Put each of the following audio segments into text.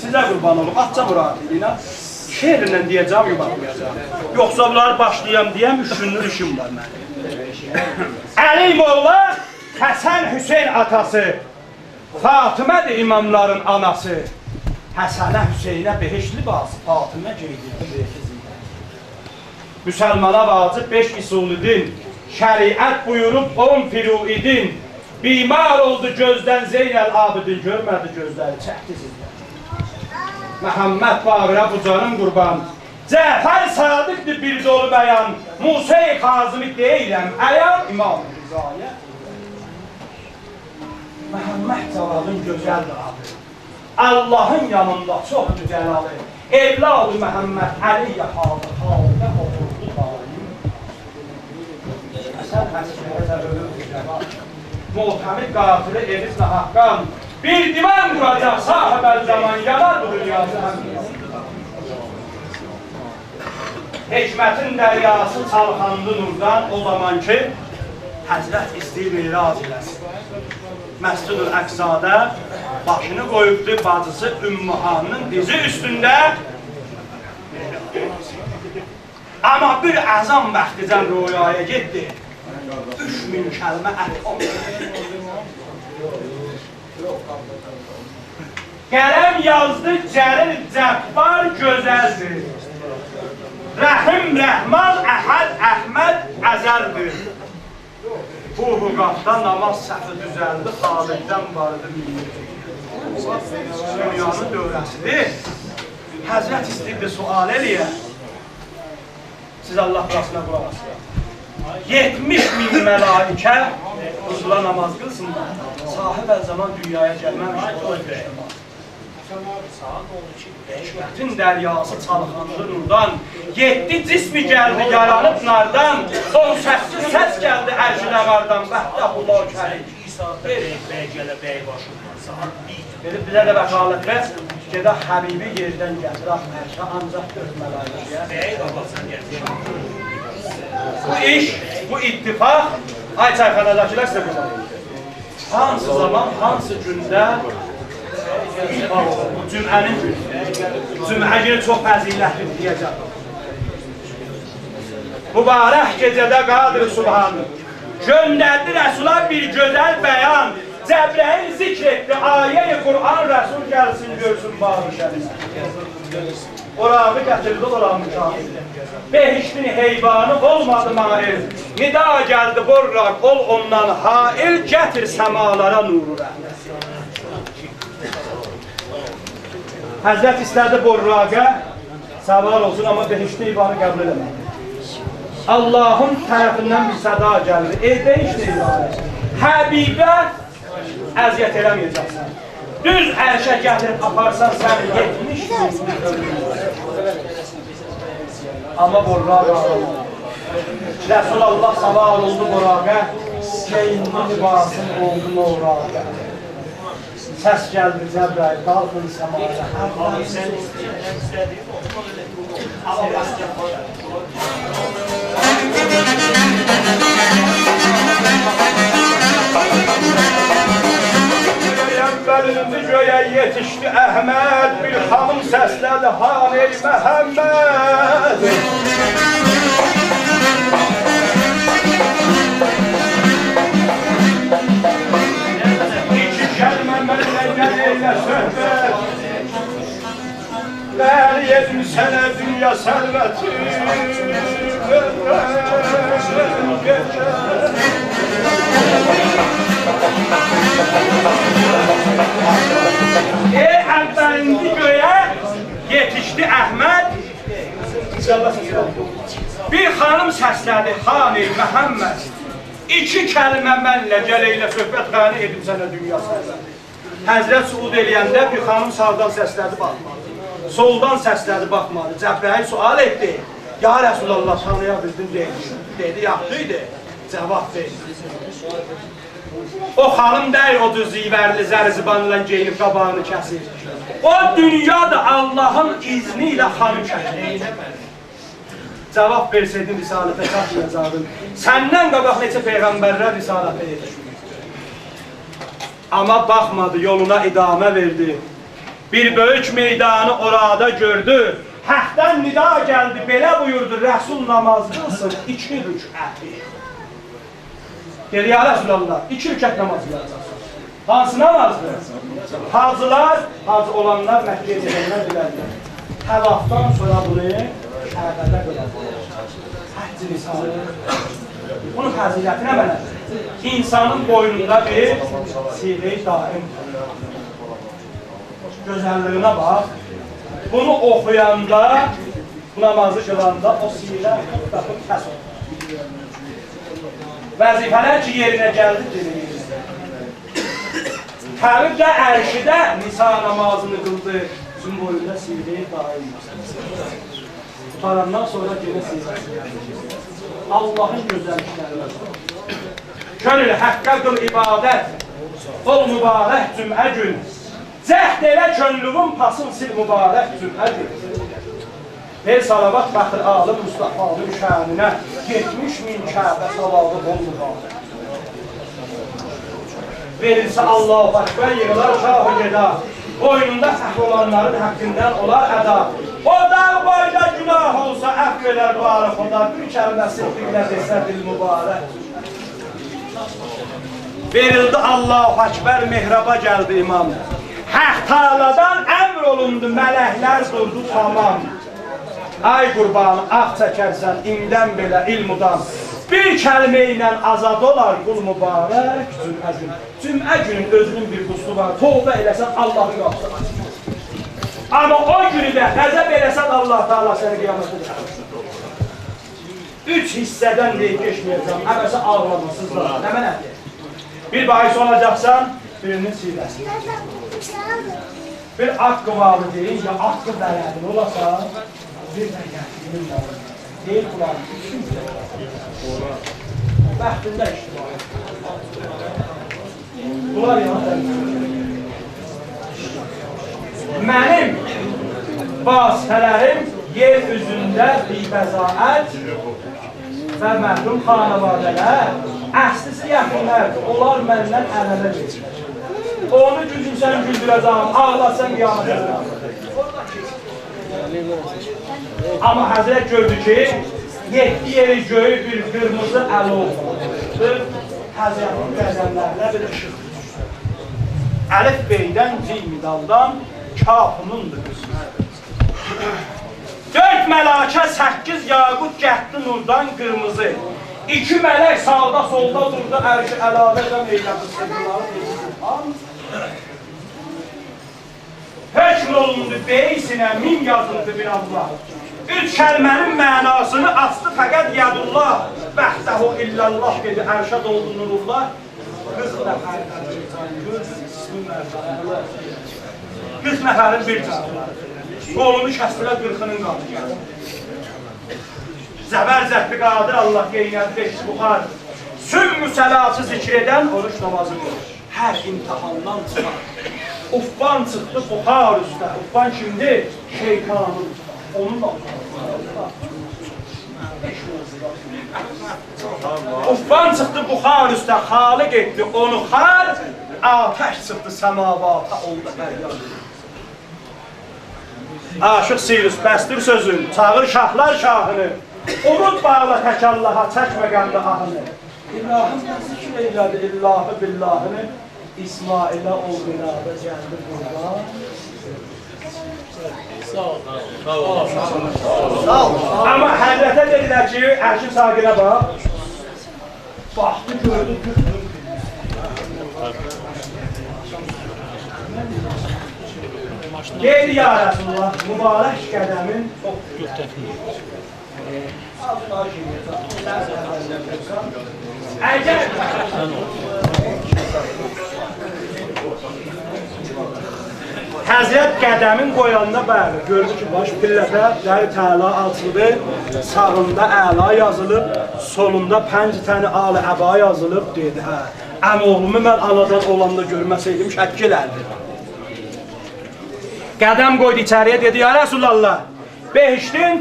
Sizə qurban olum, atca müradiyinə şehirlə deyəcəm, yubatmayacam. Yoxsa bunları başlayam deyəm, 3 günlük işim var mənim. Əli Molla, Həsən Hüseyin atası, Fatımədir imamların anası. Həsənə Hüseynə behiş libası, Fatımə geydirdi behiz. Müsəlmana vacib 5 usulidin, şəriət buyurub 10 firuidin. Bimar oldu gözdən Zeynəl Abidin, görmədi gözləri, çəkdi sizdən. Məhəmməd Bağır'a bu canım qurban, Cəfər Sadıqdır bir dolu bəyan, Musa-i Kazımı deyiləm, əyam İmam-ı Rızaya. Məhəmməd Cavadın gözəldir adı, Allahın yanında çoxdur cəlalı, evladı Məhəmməd Əliyə halı, halıda oturdu daim. Sən həsrətə ölür cəval, Muhtamid qatili Elis Nəhəqqan, bir divan quracaq sahibəl zaman, yanar bu dünyası həmdir. Hikmətin dəryası çalxandı nurdan, o zaman ki, Həzrət istəyir miraz eləsin. Məscid-ül Əqsada başını qoyubdu bacısı Ümmühanın dizi üstündə. Amma bir əzam bəxticən rüyaya getdi. 3000 kəlmə əhvam. Qələm yazdı, Cəlil Cəbbar gözəldir. Rəhim, Rəhman, Əhəd, Əhməd, Əzərdir. Bu huqaqda namaz səhvi düzəldi, Xaliddən vardı dünyanın dövrəsidir. Həzrət istəyirdi sual eləyə. Siz Allah burasına qulaq asın. 70.000 məlaikə Rusula namaz qılsınlar. Sahib zaman dünyaya gəlməmiş. Hikmətin dəryası çalxandı nurdan, 7 cismi gəldi yaranıb nardan, 18 səs gəldi ərşinə qardan, Vəhdəhullah Kərim. Bəy gələ bəy başından, verib bizə də vəkalət və gedə Həbibi yerdən gəlir, ərşə ancaq 4 məlaikəyə. Bəy qabasan gəlir. Bu iş, bu ittifaq, ay çayxanadakılar sizə qulaq. Hansı zaman, hansı gündə Cüm'ənin Cüm'ə günü çox fəzilətdir deyəcəm. Mübarək gecədə Qadir Subhan göndərdi Rəsula bir gözəl bəyan. Cəbrəil zikr etdi, ayə-i Qur'an Rəsul gəlsin, görsün bağı şərinə. Orağı gətirdi, orağı mükafir. Behiştin heyvanı olmadı mail. Nida gəldi borraq, ol ondan hail, gətir səmalara nuru rəhmət. Həzrət istədi borraqa, səval olsun, amma behiştin heyvanı qəbul eləmədi. Allahın tərəfindən bir səda gəldi. Behiştin heyvanı, Həbibə əziyyət eləməyəcəksən. Düz ərşə gətirib aparsan sən 70.000. Amma borraqa Rəsulallah səval oldu borraqa, Geyinli libasın oldu moraqa. Səs gəldi Cəbrəil, qalxın səmaya. Amma sən istədiyin olmalı elə. Amma Əvvəlində göyə yetişdi Əhməd, bir xanım səslədi, Haney Məhəmməd. İki kəlmə mənlə gəl eylə söhbət, bəli yedim sənə dünya sərvəti. Əvvəlindi göyə yetişdi Əhməd, bir xanım səslədi, Haney Məhəmməd. İki kəlmə mənlə gəl eylə söhbət, qəni edim sənə dünya sərvəti. Həzrət suud eləyəndə bir xanım sağdan səslədi, baxmadı. Soldan səslədi, baxmadı. Cəbrəil sual etdi. Ya Rəsulallah, tanıya bildin deyil. Dedi, yaxdıydı. Cavab verdi. O xanım deyil, o düz zivərli zərzibanla geyinib qabağını kəsir. O dünyada Allahın izni ilə xanım kəsir. Cavab versəydin risalətə çatmayacaqdın. Səndən qabaq neçə peyğəmbərlər risalətə yetişmişdir. Amma baxmadı, yoluna idamə verdi. Bir böyük meydanı orada gördü. Haqdan nida gəldi, belə buyurdu, Rəsul namaz qılsın 2 rükəti. Dedi, ya Rəsulallah, 2 rükət namaz qılacaqsın. Hansı namazdır? Hacılar, hacı olanlar Məkkəyə gedənlər bilərlər. Təvafdan sonra bunu Kəbədə qılacaqlar. Həcc lisanı. Bunun fəziləti nə belədir? İnsanın boynunda bir siğə-i daim. Gözəlliyinə bax. Bunu oxuyanda, bu namazı qılanda o siğə tutaqıb kəs olur. Vəzifələr ki, yerinə gəldi deyilir. Təvib də ərşidə nisa namazını qıldı. Bizim boyunda siğə-i daim. Tutarandan sonra yenə siğəsi. Allahın gözəllikləri. Könül həqqə qıl ibadət, ol mübarək cümə gün. Cəhd elə könlüvün pasın sil mübarək cümə gün. Ver salavat baxır alım Mustafa'nın şəninə, 70.000 Kəbə salavatı ol mübarək. Verilsə Allah-u Akbar yığılar şahı geda, boynunda fəxr olanların haqqından olar əda. O dağ boyda günah olsa əfv elər barı xoda, bir kəlməsi dilə desə dil mübarək. Verildi Allah-u Akbar, mehraba gəldi imam. Haq taladan əmr olundu, mələklər durdu tamam. Ay qurbanı, ağ çəkərsən, imdən belə ilmudan. Bir kəlmə ilə azad olar qul mübarək cümə gün. Cümə günün özünün bir quslu var, toğda eləsən Allah'ın qapısı açır. Amma o günü də qəzəb eləsən Allah Teala səni qiyamətə çıxarır. 3 hissədən deyib geçməyəcəm, əvvəlsə ağlamasızlar. Nə mənədir? Bir bahis olacaqsan, birinin siləsi. Bir haqqı vardı deyin, ya haqqı bələdin olasa, bir də gətirin var. Deyil kulağın, üçün bəxtində iştibar. Bunlar yanı mənim vasitələrim yer üzündə bir bəzaət və məhrum xanavadələr, əslisi yaxınlərdir, onlar məndən ələlə geçir. Onu güldürsən güldürəcəm, ağlasan qiyamətə. Amma Həzrət gördü ki, 7 yeri göyü bir qırmızı əli oldu. Həzrətin qəzəmlərlə bir ışıq. Əlif beydən cilmidaldan kafımındır. 4 mələkə 8 yaqut gətdi nurdan qırmızı. 2 mələk sağda solda durdu, ərşi əladə meylədi sırrları. Hökm olundu beysinə min yazıldı bir Allah. 3 kəlmənin mənasını açdı fəqət yadullah. Bəxtəhu illallah dedi, ərşad oldu nurullah. 40 nəfərin bir canı. Qolunu kəsdirə 40'ının qadı gəldi. Zəbər zəhbi qadir Allah qeynədi 5 buxar. Sümmü səlası zikr edən oruç namazı qılır. Hər imtihandan çıxar. Uffan çıxdı buxar üstə. Uffan kimdir? Şeytanın. Onun da Uffan çıxdı buxar üstə. Xaliq etdi onu xar. Ateş çıxdı səmavata oldu fəryad. Aşıq Sirus bəstir sözün, çağır şahlar şahını. Umud bağla tək Allaha, çəkmə qəmdə ahını. İllahım zikr eylədi, illahı billahını. İsmailə ol binada gəldi burada. Sağ ol. Amma həzrətə dedilər ki, ərşin saqinə bax. Baxdı, gördü, gördü. Deydi ya Resulullah, mübarək qədəmin Həzrət qədəmin qoyanda bəli, gördü ki, baş pilləfə Dəri Təala açıldı, sağında əla yazılıb, solunda 5 təni alı əba yazılıb, dedi, hə, əmoğlumu mən anadan olanda görməsəydim, şəkk elərdi. Qədəm qoydu içəriyə, dedi, ya Rəsulallah, behiştin,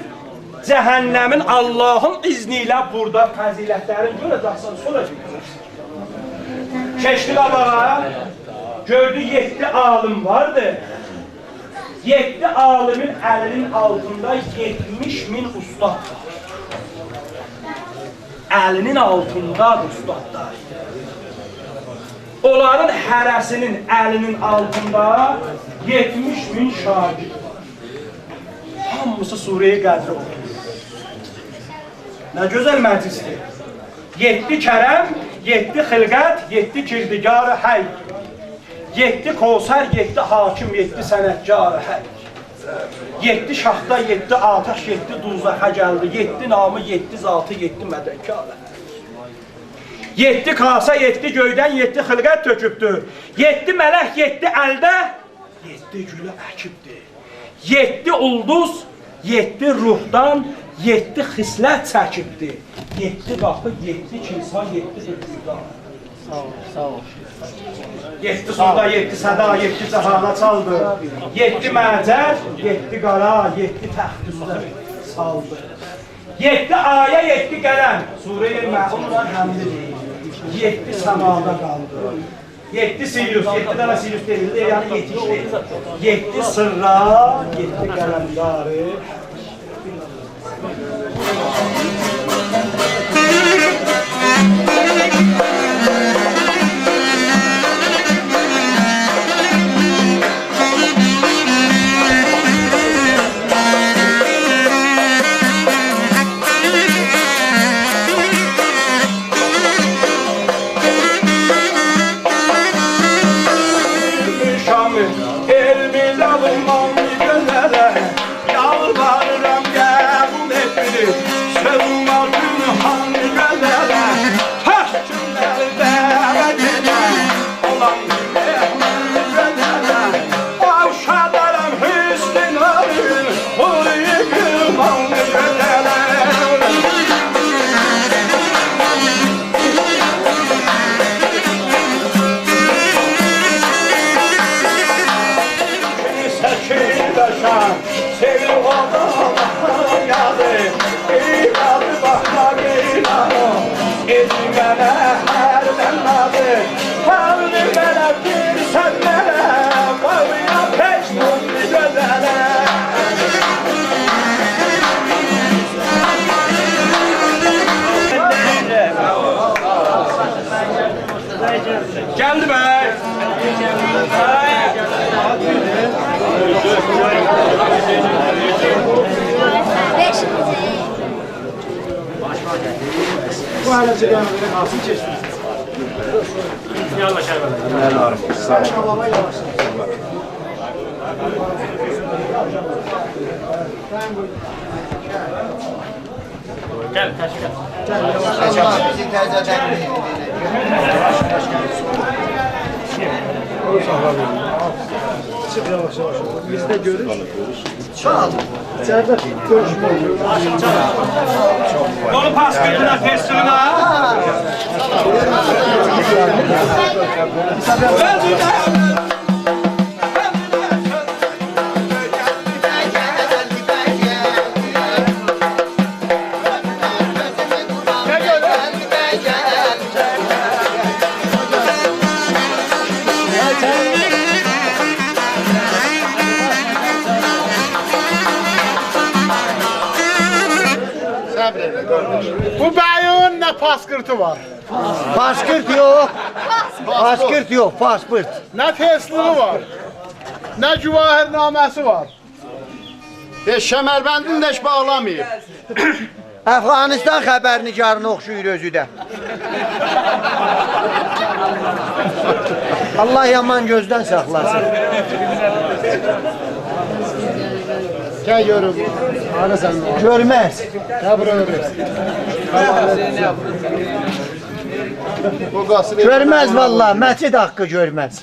cəhənnəmin Allahın izni ilə burada fəzilətlərin görəcəksən, sonra görəcəksən. Keçdi qabağa, gördü 7 alim vardı. 7 alimin əlinin altında 70.000 ustad var. Əlinin altındadır ustadlar. Onların hərəsinin əlinin altında 70.000 şagird var. Hamısı Suriye Qədri oxuyur. Nə gözəl məclisdir. 7 kərəm, 7 xilqət, 7 kirdigar həy. 7 Kovsər, 7 hakim, 7 sənətkar həy. 7 şahda, 7 ataş, 7 duzaxa gəldi. 7 namı, 7 zatı, 7 mədəkkar. 7 kasa, 7 göydən, 7 xilqət tökübdür. 7 mələk, 7 əldə, 7 gülü əkibdir. 7 ulduz, 7 ruhdan, 7 xislət çəkibdir. 7 qapı, 7 kilsa, 7 hırsızlar. Sağ ol. 7 suda, 7 səda, 7 cəhana çaldı. 7 məcər, 7 qara, 7 təxt üstə saldı. 7 ayə, 7 qələm. Surə-i Məhumla həmdi deyil. 7 səmada qaldı. 7 Sirius, 7 dənə Sirius deyildi, yəni yetişdi. 7 sırra, 7 qələmdarı. Geldi be! Bu aracı gelmeden nasıl geçtiniz? Yavaş yavaş. Sağ olun. Gel, taş gel. Bizim teyzeden çık yavaş yavaş. Biz de görüş. Çal. İçeride görüşme oluyor. Onu pas kırdığına festivine. Bu beyin ne paskırtı var? Paskırt yok. Paskırt yok, pasport. Ne tesliği var? Ne cüvahirnamesi var? Şemerbendin de hiç bağlamayıb. Əfqanistan xəbərnigarına oxşuyur özü də. Allah yaman gözdən saxlasın. Gel görüm. Ana sen. Görməz. Gel buraya. Bu qasını Görməz vallahi, məscid haqqı görməz.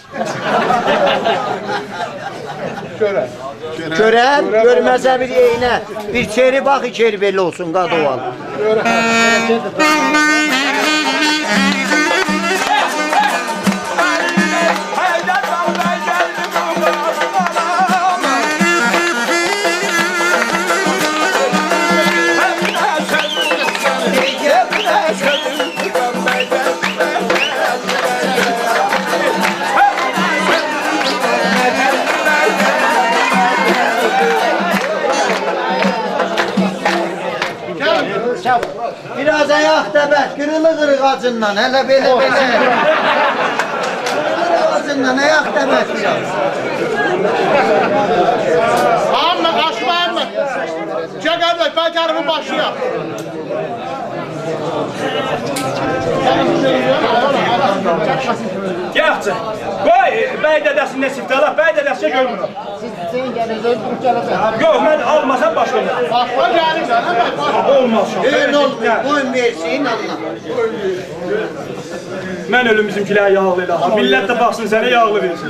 Görər. Görər, görməzə bir eynə. Bir çeri bax, içeri belə olsun, qadoval. Biraz ayaq dəbət, qırılıq acından, hələ belə. Qırılıq acından, ayaq dəbət biraz. Ahmet, Aşma Ahmet. Gel kardeş, ben karımın başıyam. Yaxşı. Qoy, bəy dədəsində siftala, bəy dədəsinə görmürəm. Sen gelirsen, bu gelecek. Yox, mən almasam başlayacaq. Başla gelirsen, evet. Olmaz. Ön olmuyor, qoyun versin Allah. Mən ölüm bizimkilərə yağlı elə. Millət də baxsın sənə yağlı versin.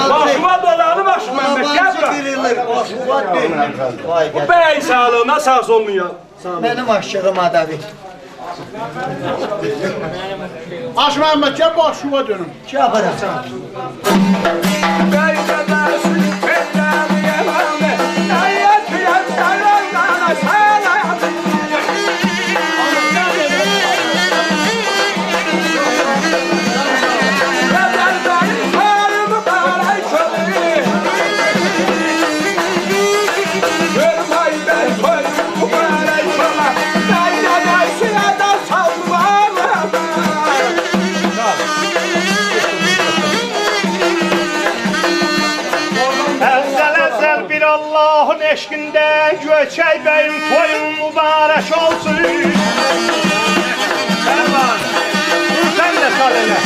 Başıma dolanı başım Məmməd, gəl Babansı bura. qırılır, başıma dönür. Vay Bu gəl. bəyin sağlığına sağ solun ya. Mənim aşığıma da bir. Aşma Ahmet, gel başıma dönün. Çabırım. Əzəl bir Allahın eşqində Göçək bəyim toyun mübarək olsun. Sərvan, sən də sal elə.